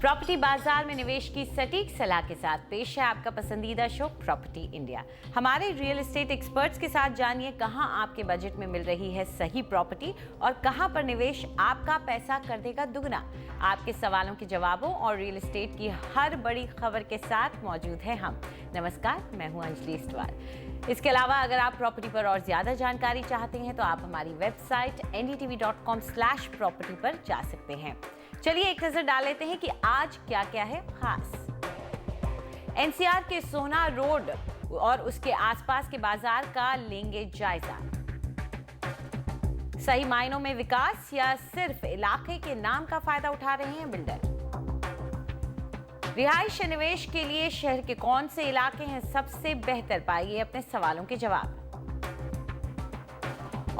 Property बाजार में निवेश की सटीक सलाह के साथ पेश है आपका पसंदीदा शो प्रॉपर्टी इंडिया। हमारे रियल एस्टेट एक्सपर्ट्स के साथ जानिए कहां आपके बजट में मिल रही है सही प्रॉपर्टी और कहां पर निवेश आपका पैसा कर देगा दुगना। आपके सवालों के जवाबों और रियल एस्टेट की हर बड़ी खबर के साथ मौजूद है हम। नमस्कार, मैं हूं अंजलि इस्टवाल। इसके अलावा अगर आप प्रॉपर्टी पर और ज्यादा जानकारी चाहते हैं तो आप हमारी वेबसाइट ndtv.com/property पर जा सकते हैं। चलिए एक नजर डाल लेते हैं कि आज क्या क्या है खास। एनसीआर के सोना रोड और उसके आसपास के बाजार का लेंगे जायजा। सही मायनों में विकास या सिर्फ इलाके के नाम का फायदा उठा रहे हैं बिल्डर। रिहाइश निवेश के लिए शहर के कौन से इलाके हैं सबसे बेहतर, पाइए अपने सवालों के जवाब।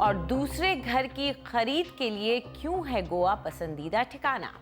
और दूसरे घर की खरीद के लिए क्यों है गोवा पसंदीदा ठिकाना।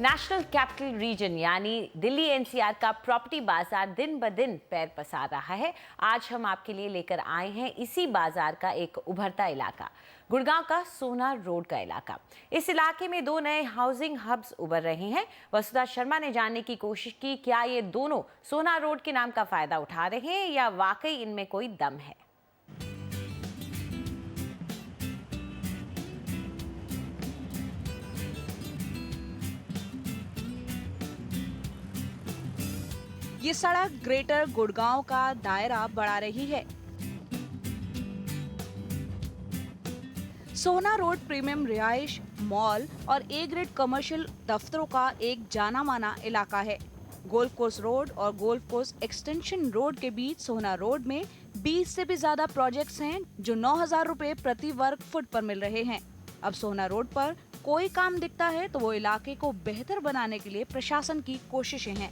नेशनल कैपिटल रीजन यानी दिल्ली एनसीआर का प्रॉपर्टी बाजार दिन ब दिन पैर पसार रहा है। आज हम आपके लिए लेकर आए हैं इसी बाजार का एक उभरता इलाका, गुड़गांव का सोना रोड का इलाका। इस इलाके में दो नए हाउसिंग हब्स उभर रहे हैं। वसुधा शर्मा ने जानने की कोशिश की क्या ये दोनों सोना रोड के नाम का फायदा उठा रहे हैं या वाकई इनमें कोई दम है। ये सड़क ग्रेटर गुड़गांव का दायरा बढ़ा रही है। सोना रोड प्रीमियम रिहाइश, मॉल और ए ग्रेड कमर्शियल दफ्तरों का एक जाना माना इलाका है। गोल्फ कोर्स रोड और गोल्फ कोर्स एक्सटेंशन रोड के बीच सोना रोड में 20 से भी ज्यादा प्रोजेक्ट्स हैं जो 9,000 रुपए प्रति वर्ग फुट पर मिल रहे हैं। अब सोना रोड पर कोई काम दिखता है तो वो इलाके को बेहतर बनाने के लिए प्रशासन की कोशिशें हैं।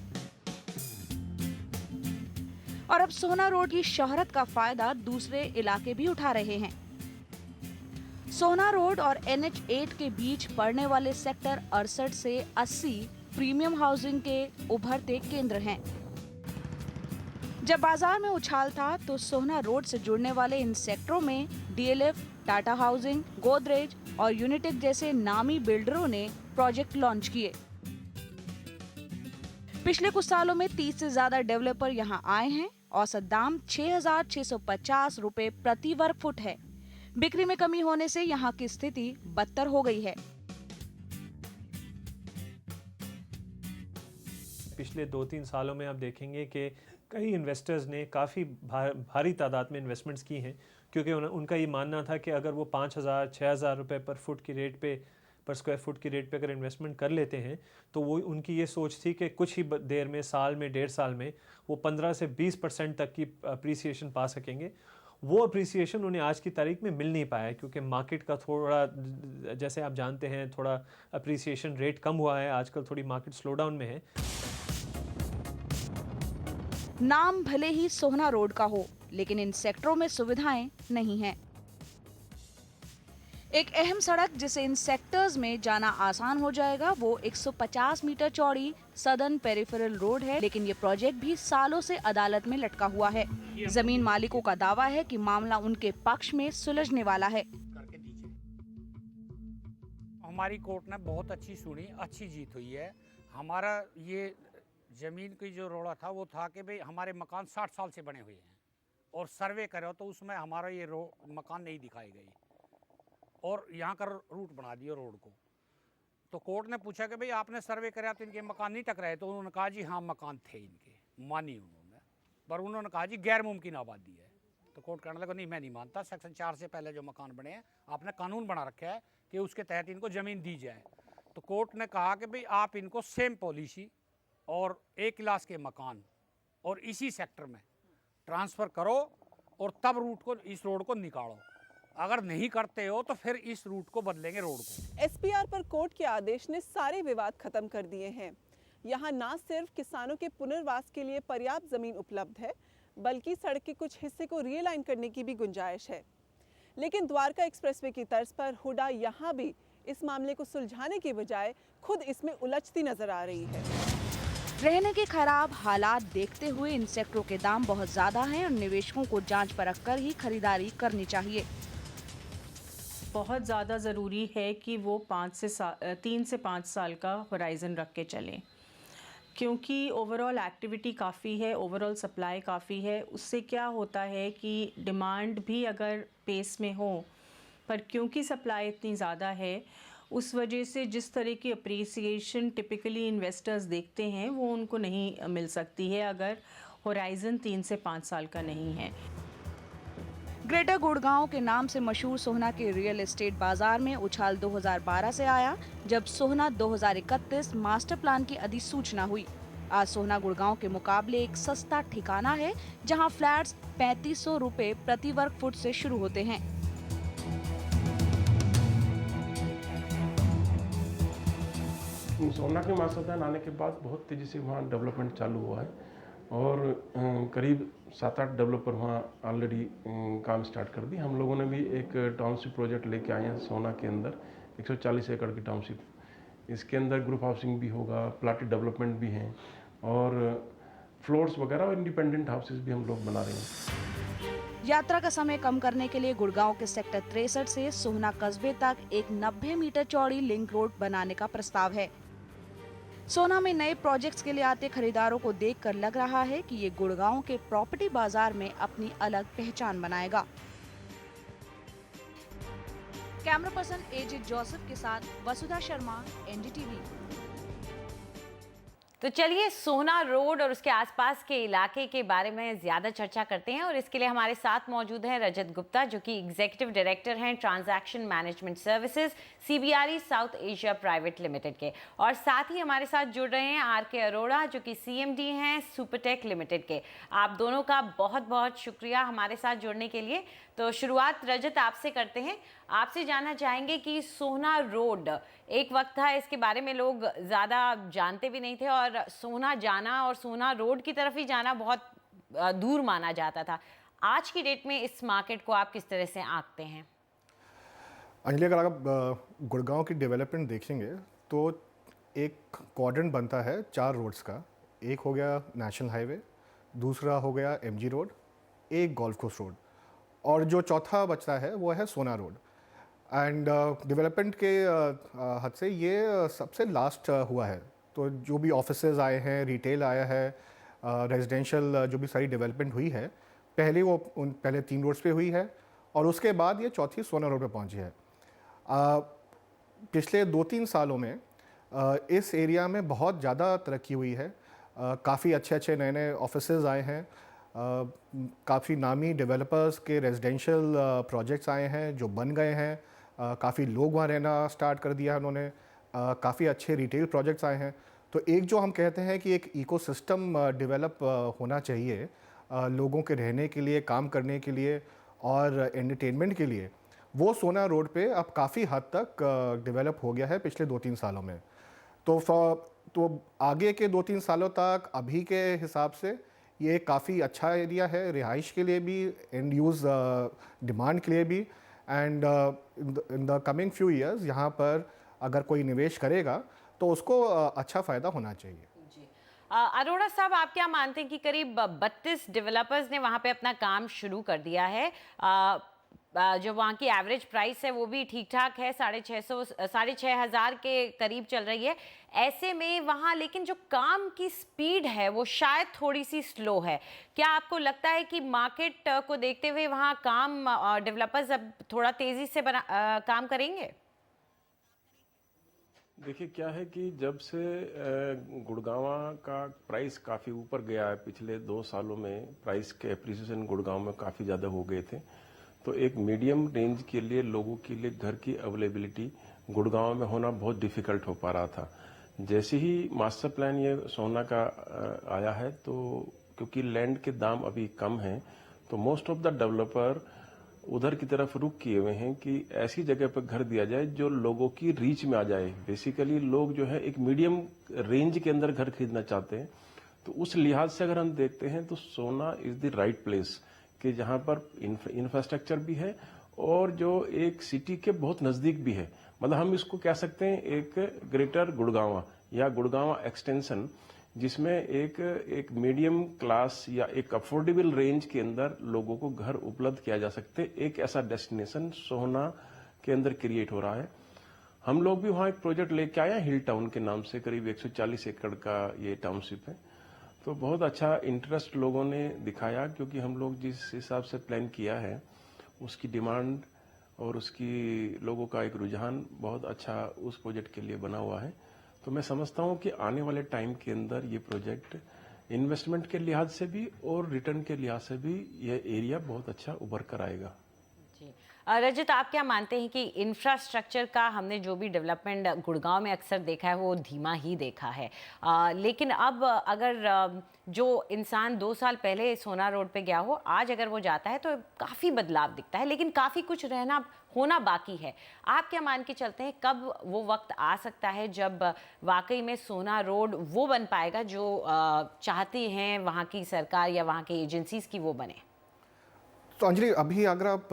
और अब सोना रोड की शोहरत का फायदा दूसरे इलाके भी उठा रहे हैं। सोना रोड और NH8 के बीच पड़ने वाले सेक्टर 68 से 80 प्रीमियम हाउसिंग के उभरते केंद्र हैं। जब बाजार में उछाल था तो सोना रोड से जुड़ने वाले इन सेक्टरों में DLF, टाटा हाउसिंग, गोदरेज और यूनिटेक जैसे नामी बिल्डरों ने प्रोजेक्ट लॉन्च किए। पिछले कुछ सालों में 30 से ज्यादा डेवलपर यहां आए हैं। औसत दाम 6,650 रुपए प्रति वर्ग फुट है। बिक्री में कमी होने से यहाँ की स्थिति बदतर हो गई है। पिछले 2-3 सालों में आप देखेंगे कि कई इन्वेस्टर्स ने काफ़ी भारी तादाद में इन्वेस्टमेंट्स की हैं, क्योंकि उनका ये मानना था कि अगर वो 5,000-6,000 रुपए पर फुट की रेट पे, पर स्क्वायर फुट की रेट पे अगर इन्वेस्टमेंट कर लेते हैं तो वो उनकी ये सोच थी कि कुछ ही देर में, साल में, 1.5 साल में वो 15 से 20% तक की अप्रिसिएशन पा सकेंगे। वो अप्रिसिएशन उन्हें आज की तारीख में मिल नहीं पाया, क्योंकि मार्केट का थोड़ा, जैसे आप जानते हैं, थोड़ा अप्रिसिएशन रेट कम हुआ है। आजकल थोड़ी मार्केट स्लो डाउन में है। नाम भले ही सोना रोड का हो, लेकिन इन सेक्टरों में सुविधाएं नहीं हैं। एक अहम सड़क जिसे इन सेक्टर्स में जाना आसान हो जाएगा वो 150 मीटर चौड़ी सदर्न पेरिफेरल रोड है, लेकिन ये प्रोजेक्ट भी सालों से अदालत में लटका हुआ है। जमीन मालिकों का दावा है कि मामला उनके पक्ष में सुलझने वाला है। हमारी कोर्ट ने बहुत अच्छी सुनी, अच्छी जीत हुई है। हमारा ये जमीन की जो रोड़ा था वो था कि भाई हमारे मकान 60 साल से बने हुए हैं और सर्वे करो तो उसमें हमारा ये मकान नहीं दिखाई गई और यहाँ का रूट बना दिया रोड को। तो कोर्ट ने पूछा कि भाई आपने सर्वे कराया तो इनके मकान नहीं टकराए, तो उन्होंने कहा जी हाँ मकान थे इनके, मानी उन्होंने, पर उन्होंने कहा जी गैर मुमकिन आबादी है। तो कोर्ट कहने लगा नहीं मैं नहीं मानता, सेक्शन 4 से पहले जो मकान बने हैं आपने कानून बना रखा है कि उसके तहत इनको ज़मीन दी जाए। तो कोर्ट ने कहा कि भाई आप इनको सेम पॉलिसी और A क्लास के मकान और इसी सेक्टर में ट्रांसफ़र करो और तब रूट को, इस रोड को निकालो। अगर नहीं करते हो तो फिर इस रूट को बदलेंगे रोड को। SPR पर कोर्ट के आदेश ने सारे विवाद खत्म कर दिए हैं। यहाँ न सिर्फ किसानों के पुनर्वास के लिए पर्याप्त जमीन उपलब्ध है, बल्कि सड़क के कुछ हिस्से को रियलाइन करने की भी गुंजाइश है। लेकिन द्वारका एक्सप्रेसवे की तर्ज पर हुडा यहाँ भी इस मामले को सुलझाने की बजाय खुद इसमें उलझती नजर आ रही है। रहने के खराब हालात देखते हुए इन सेक्टरों के दाम बहुत ज्यादा हैं और निवेशकों को जांच परख कर ही खरीदारी करनी चाहिए। बहुत ज़्यादा ज़रूरी है कि वो 3 से 5 साल का होराइज़न रख के चलें, क्योंकि ओवरऑल एक्टिविटी काफ़ी है, ओवरऑल सप्लाई काफ़ी है। उससे क्या होता है कि डिमांड भी अगर पेस में हो, पर क्योंकि सप्लाई इतनी ज़्यादा है, उस वजह से जिस तरह की अप्रिसिएशन टिपिकली इन्वेस्टर्स देखते हैं वो उनको नहीं मिल सकती है अगर होराइज़न 3 से 5 साल का नहीं है। ग्रेटर गुड़गांव के नाम से मशहूर सोहना के रियल एस्टेट बाजार में उछाल 2012 से आया, जब सोहना 2031 मास्टर प्लान की अधिसूचना हुई। आज सोहना गुड़गांव के मुकाबले एक सस्ता ठिकाना है, जहां फ्लैट्स 3500 रुपए प्रति वर्ग फुट से शुरू होते हैं। सोहना के मास्टर प्लान आने के बाद बहुत तेज़ी से वहाँ डेवलपमेंट चालू हुआ है और करीब 7-8 डेवलपर वहाँ ऑलरेडी काम स्टार्ट कर दी। हम लोगों ने भी एक टाउनशिप प्रोजेक्ट लेके आए हैं सोहना के अंदर, 140 एकड़ की टाउनशिप। इसके अंदर ग्रुप हाउसिंग भी होगा, प्लाटेड डेवलपमेंट भी हैं और फ्लोर्स वगैरह और इंडिपेंडेंट हाउसेस भी हम लोग बना रहे हैं। यात्रा का समय कम करने के लिए गुड़गांव के सेक्टर 63 से सोहना कस्बे तक एक 90 मीटर चौड़ी लिंक रोड बनाने का प्रस्ताव है। सोहना में नए प्रोजेक्ट्स के लिए आते खरीदारों को देखकर लग रहा है कि ये गुड़गांव के प्रॉपर्टी बाजार में अपनी अलग पहचान बनाएगा। कैमरा पर्सन एजे जोसेफ के साथ वसुधा शर्मा, एनडीटीवी। तो चलिए सोहना रोड और उसके आसपास के इलाके के बारे में ज़्यादा चर्चा करते हैं और इसके लिए हमारे साथ मौजूद हैं रजत गुप्ता, जो कि एग्जीक्यूटिव डायरेक्टर हैं transaction management services CBRE south Asia private limited के, और साथ ही हमारे साथ जुड़ रहे हैं RK अरोड़ा, जो कि CMD हैं सुपरटेक लिमिटेड के। आप दोनों का बहुत बहुत शुक्रिया हमारे साथ जुड़ने के लिए। तो शुरुआत रजत आपसे करते हैं। आपसे जानना चाहेंगे कि सोहना रोड एक वक्त था, इसके बारे में लोग ज़्यादा जानते भी नहीं थे और सोहना जाना और सोहना रोड की तरफ ही जाना बहुत दूर माना जाता था। आज की डेट में इस मार्केट को आप किस तरह से आंकते हैं? अंजलि, अगर आप गुड़गांव की डेवलपमेंट देखेंगे तो एक क्वाड्रेंट बनता है 4 रोड्स का। एक हो गया नेशनल हाईवे, दूसरा हो गया MG रोड, एक गोल्फ कोर्स रोड, और जो चौथा बचता है वो है सोहना रोड। एंड डेवलपमेंट के हद से ये सबसे लास्ट हुआ है। तो जो भी ऑफिसेज आए हैं, रिटेल आया है, रेजिडेंशियल जो भी सारी डेवलपमेंट हुई है, पहले 3 रोड्स पे हुई है और उसके बाद ये चौथी सोहना रोड पे पहुंची है। पिछले 2-3 सालों में इस एरिया में बहुत ज़्यादा तरक्की हुई है। काफ़ी अच्छे नए ऑफिसेज आए हैं, काफ़ी नामी डेवलपर्स के रेजिडेंशियल प्रोजेक्ट्स आए हैं जो बन गए हैं। काफ़ी लोग वहाँ रहना स्टार्ट कर दिया है उन्होंने। काफ़ी अच्छे रिटेल प्रोजेक्ट्स आए हैं। तो एक जो हम कहते हैं कि एक इकोसिस्टम डेवलप होना चाहिए लोगों के रहने के लिए, काम करने के लिए और एंटरटेनमेंट के लिए, वो सोहना रोड पे अब काफ़ी हद तक डेवलप हो गया है पिछले 2-3 सालों में। तो आगे के 2-3 सालों तक अभी के हिसाब से ये काफ़ी अच्छा एरिया है, रिहाइश के लिए भी, एंड यूज़ डिमांड के लिए भी। And in the coming few years यहाँ पर अगर कोई निवेश करेगा तो उसको अच्छा फ़ायदा होना चाहिए। अरोड़ा साहब, आप क्या मानते हैं कि करीब 32 डेवलपर्स ने वहाँ पे अपना काम शुरू कर दिया है, जो वहाँ की एवरेज प्राइस है वो भी ठीक ठाक है, 6,500 के करीब चल रही है। ऐसे में वहाँ लेकिन जो काम की स्पीड है वो शायद थोड़ी सी स्लो है। क्या आपको लगता है कि मार्केट को देखते हुए वहाँ काम डेवलपर्स अब थोड़ा तेज़ी से काम करेंगे? देखिए क्या है कि जब से गुड़गांव का प्राइस काफ़ी ऊपर गया है, पिछले 2 सालों में प्राइस के एप्रिसिएशन गुड़गांव में काफ़ी ज़्यादा हो गए थे, तो एक मीडियम रेंज के लिए लोगों के लिए घर की अवेलेबिलिटी गुड़गांव में होना बहुत डिफ़िकल्ट हो पा रहा था। जैसे ही मास्टर प्लान ये सोहना का आया है, तो क्योंकि लैंड के दाम अभी कम हैं, तो मोस्ट ऑफ द डेवलपर उधर की तरफ रुख किए हुए हैं कि ऐसी जगह पर घर दिया जाए जो लोगों की रीच में आ जाए। बेसिकली लोग जो है एक मीडियम रेंज के अंदर घर खरीदना चाहते हैं। तो उस लिहाज से अगर हम देखते हैं तो सोहना इज द राइट प्लेस कि जहां पर इंफ्रास्ट्रक्चर भी है और जो एक सिटी के बहुत नजदीक भी है। मतलब हम इसको कह सकते हैं एक ग्रेटर गुड़गांव या गुड़गांव एक्सटेंशन, जिसमें एक मीडियम क्लास या एक अफोर्डेबल रेंज के अंदर लोगों को घर उपलब्ध किया जा सकते। एक ऐसा डेस्टिनेशन सोहना के अंदर क्रिएट हो रहा है। हम लोग भी वहाँ एक प्रोजेक्ट लेके आए हैं हिल टाउन के नाम से, करीब 140 एकड़ का ये टाउनशिप है। तो बहुत अच्छा इंटरेस्ट लोगों ने दिखाया, क्योंकि हम लोग जिस हिसाब से प्लान किया है उसकी डिमांड और उसकी लोगों का एक रुझान बहुत अच्छा उस प्रोजेक्ट के लिए बना हुआ है। तो मैं समझता हूँ कि आने वाले टाइम के अंदर ये प्रोजेक्ट इन्वेस्टमेंट के लिहाज से भी और रिटर्न के लिहाज से भी यह एरिया बहुत अच्छा उभर कर आएगा। जी रजत, आप क्या मानते हैं कि इंफ्रास्ट्रक्चर का हमने जो भी डेवलपमेंट गुड़गांव में अक्सर देखा है वो धीमा ही देखा है, लेकिन अब अगर जो इंसान 2 साल पहले सोना रोड पे गया हो, आज अगर वो जाता है तो काफ़ी बदलाव दिखता है, लेकिन काफ़ी कुछ होना बाकी है। आप क्या मान के चलते हैं कब वो वक्त आ सकता है जब वाकई में सोना रोड वो बन पाएगा जो चाहती हैं वहाँ की सरकार या वहाँ की एजेंसीज की वो बने? तो अंजलि, अभी अगर आप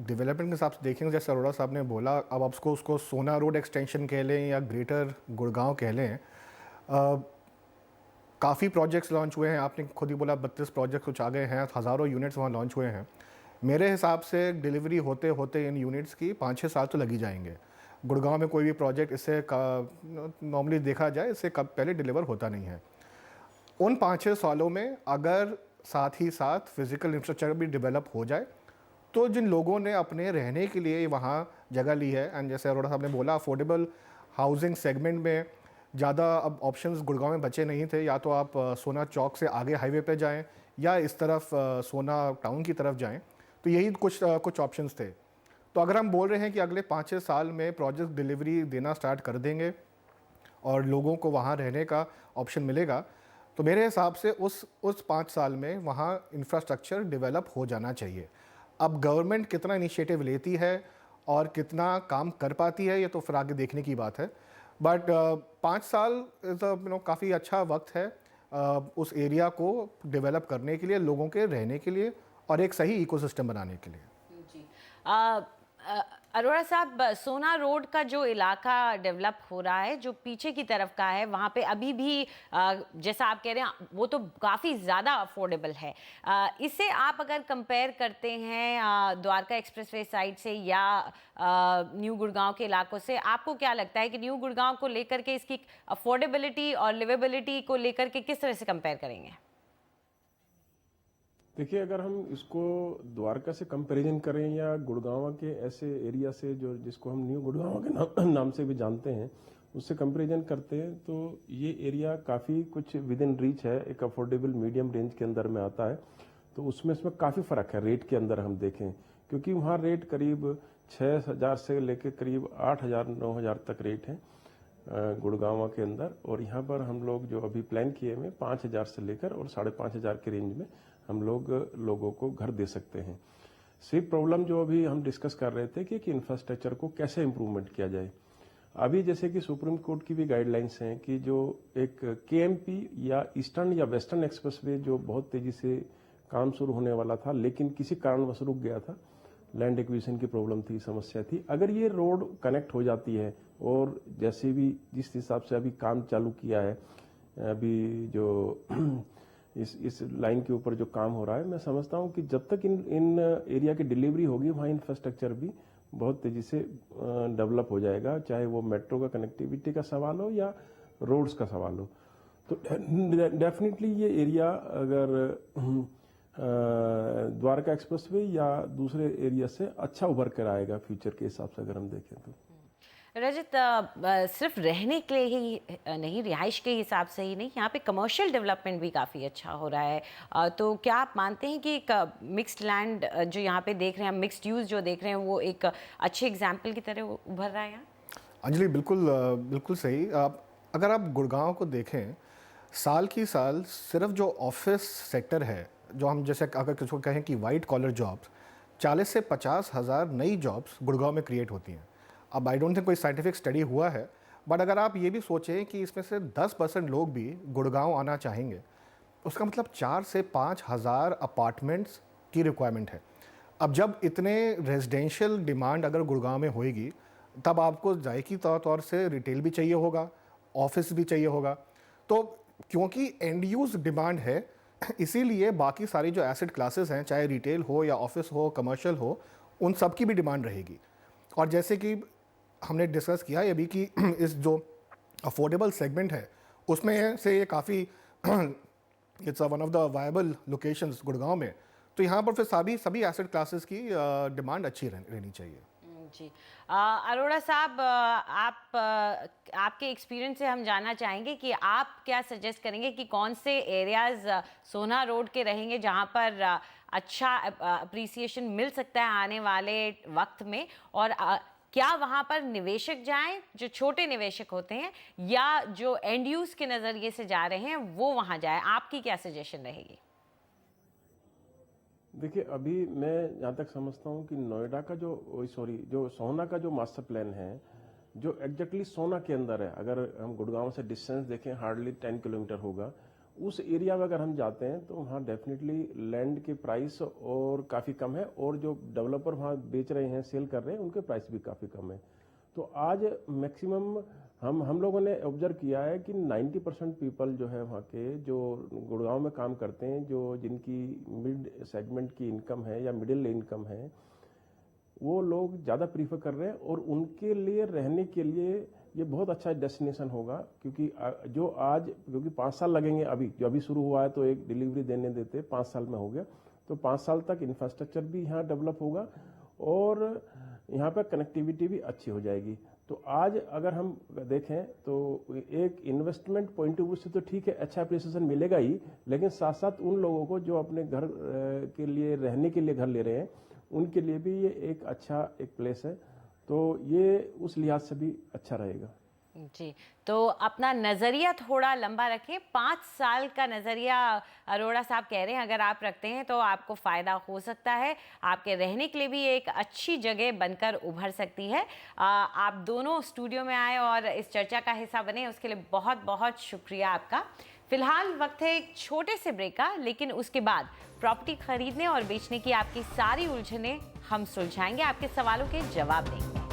डेवलपमेंट के हिसाब से देखेंगे, जैसे अरोड़ा साहब ने बोला, अब आप उसको सोना रोड एक्सटेंशन कह लें या ग्रेटर गुड़गांव कह लें, काफ़ी प्रोजेक्ट्स लॉन्च हुए हैं। आपने खुद ही बोला 32 प्रोजेक्ट्स कुछ आ गए हैं, हज़ारों यूनिट्स वहाँ लॉन्च हुए हैं। मेरे हिसाब से डिलीवरी होते होते इन यूनिट्स की 5-6 साल तो लगी जाएंगे। गुड़गांव में कोई भी प्रोजेक्ट इससे नॉर्मली देखा जाए इससे कब पहले डिलीवर होता नहीं है। उन 5-6 सालों में अगर साथ ही साथ फिज़िकल इंफ्रास्ट्रक्चर भी डेवलप हो जाए, तो जिन लोगों ने अपने रहने के लिए वहाँ जगह ली है, एंड जैसे अरोड़ा साहब ने बोला अफोर्डेबल हाउसिंग सेगमेंट में ज़्यादा अब ऑप्शंस गुड़गांव में बचे नहीं थे। या तो आप सोना चौक से आगे हाईवे पे जाएं या इस तरफ सोना टाउन की तरफ जाएं, तो यही कुछ ऑप्शंस थे। तो अगर हम बोल रहे हैं कि अगले 5-6 साल में प्रोजेक्ट डिलीवरी देना स्टार्ट कर देंगे और लोगों को वहाँ रहने का ऑप्शन मिलेगा, तो मेरे हिसाब से उस 5 साल में वहाँ इंफ्रास्ट्रक्चर डेवलप हो जाना चाहिए। अब गवर्नमेंट कितना इनिशिएटिव लेती है और कितना काम कर पाती है, ये तो फिर आगे देखने की बात है। बट 5 साल काफ़ी अच्छा वक्त है उस एरिया को डेवलप करने के लिए, लोगों के रहने के लिए और एक सही इकोसिस्टम बनाने के लिए। जी अरोड़ा साहब, सोना रोड का जो इलाका डेवलप हो रहा है, जो पीछे की तरफ का है, वहाँ पे अभी भी जैसा आप कह रहे हैं वो तो काफ़ी ज़्यादा अफोर्डेबल है। इसे आप अगर कंपेयर करते हैं द्वारका एक्सप्रेसवे साइड से या न्यू गुड़गांव के इलाकों से, आपको क्या लगता है कि न्यू गुड़गांव को लेकर के इसकी अफोर्डेबिलिटी और लिवेबिलिटी को लेकर के किस तरह से कंपेयर करेंगे? देखिए, अगर हम इसको द्वारका से कंपैरिजन करें या गुड़गांव के ऐसे एरिया से जो जिसको हम न्यू गुड़गांव के नाम से भी जानते हैं, उससे कंपैरिजन करते हैं, तो ये एरिया काफ़ी कुछ विद इन रीच है, एक अफोर्डेबल मीडियम रेंज के अंदर में आता है। तो उसमें काफ़ी फ़र्क है रेट के अंदर हम देखें, क्योंकि वहाँ रेट करीब 6,000 से लेकर करीब 8,000-9,000 तक रेट है गुड़गांव के अंदर, और यहाँ पर हम लोग जो अभी प्लान किए हुए 5,000 से लेकर और 5,500 के रेंज में हम लोगों को घर दे सकते हैं। सिर्फ प्रॉब्लम जो अभी हम डिस्कस कर रहे थे कि इंफ्रास्ट्रक्चर को कैसे इम्प्रूवमेंट किया जाए। अभी जैसे कि सुप्रीम कोर्ट की भी गाइडलाइंस हैं कि जो एक केएमपी या ईस्टर्न या वेस्टर्न एक्सप्रेसवे जो बहुत तेजी से काम शुरू होने वाला था, लेकिन किसी कारणवश रुक गया था, लैंड एक्विजिशन की प्रॉब्लम थी, समस्या थी। अगर ये रोड कनेक्ट हो जाती है और जैसे भी जिस हिसाब से अभी काम चालू किया है, अभी जो इस लाइन के ऊपर जो काम हो रहा है, मैं समझता हूं कि जब तक इन एरिया की डिलीवरी होगी, वहाँ इंफ्रास्ट्रक्चर भी बहुत तेजी से डेवलप हो जाएगा, चाहे वो मेट्रो का कनेक्टिविटी का सवाल हो या रोड्स का सवाल हो। तो डेफिनेटली ये एरिया अगर द्वारका एक्सप्रेसवे या दूसरे एरिया से अच्छा उभर कर आएगा फ्यूचर के हिसाब से अगर हम देखें तो। रजत, सिर्फ रहने के लिए ही नहीं, रिहाइश के हिसाब से ही नहीं, यहाँ पे कमर्शियल डेवलपमेंट भी काफ़ी अच्छा हो रहा है। तो क्या आप मानते हैं कि एक मिक्स्ड लैंड जो यहाँ पे देख रहे हैं, मिक्स्ड यूज़ जो देख रहे हैं, वो एक अच्छे एग्जाम्पल की तरह उभर रहा है यहाँ? अंजलि, बिल्कुल सही। अगर आप गुड़गांव को देखें, साल की साल सिर्फ जो ऑफिस सेक्टर है, जो हम जैसे अगर किसी कहें कि वाइट कॉलर जॉब्स, 40 से 50 हज़ार नई जॉब्स गुड़गांव में क्रिएट होती हैं। अब आई डोंट थिंक कोई साइंटिफिक स्टडी हुआ है, बट अगर आप ये भी सोचें कि इसमें से 10% लोग भी गुड़गांव आना चाहेंगे, उसका मतलब 4 से 5 हज़ार अपार्टमेंट्स की रिक्वायरमेंट है। अब जब इतने रेजिडेंशियल डिमांड अगर गुड़गांव में होएगी, तब आपको जायकी तौर से रिटेल भी चाहिए होगा, ऑफिस भी चाहिए होगा। तो क्योंकि एंड यूज़ डिमांड है, इसीलिए बाकी सारी जो एसेट क्लासेस हैं, चाहे रिटेल हो या ऑफिस हो, कमर्शियल हो, उन सब की भी डिमांड रहेगी। और जैसे कि हमने डिस्कस किया ये भी कि इस जो अफोर्डेबल सेगमेंट है उसमें से ये काफ़ी it's one of the viable locations Gurgaon में, तो यहाँ पर फिर सभी एसेट क्लासेस की डिमांड अच्छी रहनी चाहिए। जी अरोड़ा साहब, आपके एक्सपीरियंस से हम जानना चाहेंगे कि आप क्या सजेस्ट करेंगे कि कौन से एरियाज सोना रोड के रहेंगे जहां पर अच्छा अप्रिसिएशन मिल सकता है आने वाले वक्त में, और क्या वहां पर निवेशक जाएं जो छोटे निवेशक होते हैं, या जो एंड यूज के नज़रिए से जा रहे हैं वो वहां जाएं? आपकी क्या सजेशन रहेगी? देखिए, अभी मैं जहाँ तक समझता हूँ कि नोएडा का जो सोना का जो मास्टर प्लान है, जो एग्जैक्टली सोना के अंदर है, अगर हम गुड़गांव से डिस्टेंस देखें हार्डली 10 किलोमीटर होगा, उस एरिया में अगर हम जाते हैं तो वहाँ डेफिनेटली लैंड के प्राइस और काफ़ी कम है, और जो डेवलपर वहाँ बेच रहे हैं, सेल कर रहे हैं, उनके प्राइस भी काफ़ी कम है। तो आज मैक्सिमम हम लोगों ने ऑब्जर्व किया है कि 90% पीपल जो है वहाँ के, जो गुड़गांव में काम करते हैं, जो जिनकी मिड सेगमेंट की इनकम है या मिडिल इनकम है, वो लोग ज़्यादा प्रीफर कर रहे हैं, और उनके लिए रहने के लिए ये बहुत अच्छा डेस्टिनेशन होगा। क्योंकि क्योंकि 5 साल लगेंगे, अभी जो अभी शुरू हुआ है तो एक डिलीवरी देने देते 5 साल में हो गया, तो 5 साल तक इंफ्रास्ट्रक्चर भी यहाँ डेवलप होगा और यहाँ पर कनेक्टिविटी भी अच्छी हो जाएगी। तो आज अगर हम देखें तो एक इन्वेस्टमेंट पॉइंट ऑफ व्यू से तो ठीक है, अच्छा अप्रिसिएशन मिलेगा ही, लेकिन साथ साथ उन लोगों को जो अपने घर के लिए रहने के लिए घर ले रहे हैं, उनके लिए भी ये एक अच्छा एक प्लेस है, तो ये उस लिहाज से भी अच्छा रहेगा। जी, तो अपना नज़रिया थोड़ा लंबा रखें। 5 साल का नज़रिया अरोड़ा साहब कह रहे हैं, अगर आप रखते हैं तो आपको फ़ायदा हो सकता है, आपके रहने के लिए भी एक अच्छी जगह बनकर उभर सकती है। आप दोनों स्टूडियो में आए और इस चर्चा का हिस्सा बने, उसके लिए बहुत बहुत शुक्रिया आपका। फिलहाल वक्त है एक छोटे से ब्रेक का, लेकिन उसके बाद प्रॉपर्टी खरीदने और बेचने की आपकी सारी उलझनें हम सुलझाएंगे, आपके सवालों के जवाब देंगे।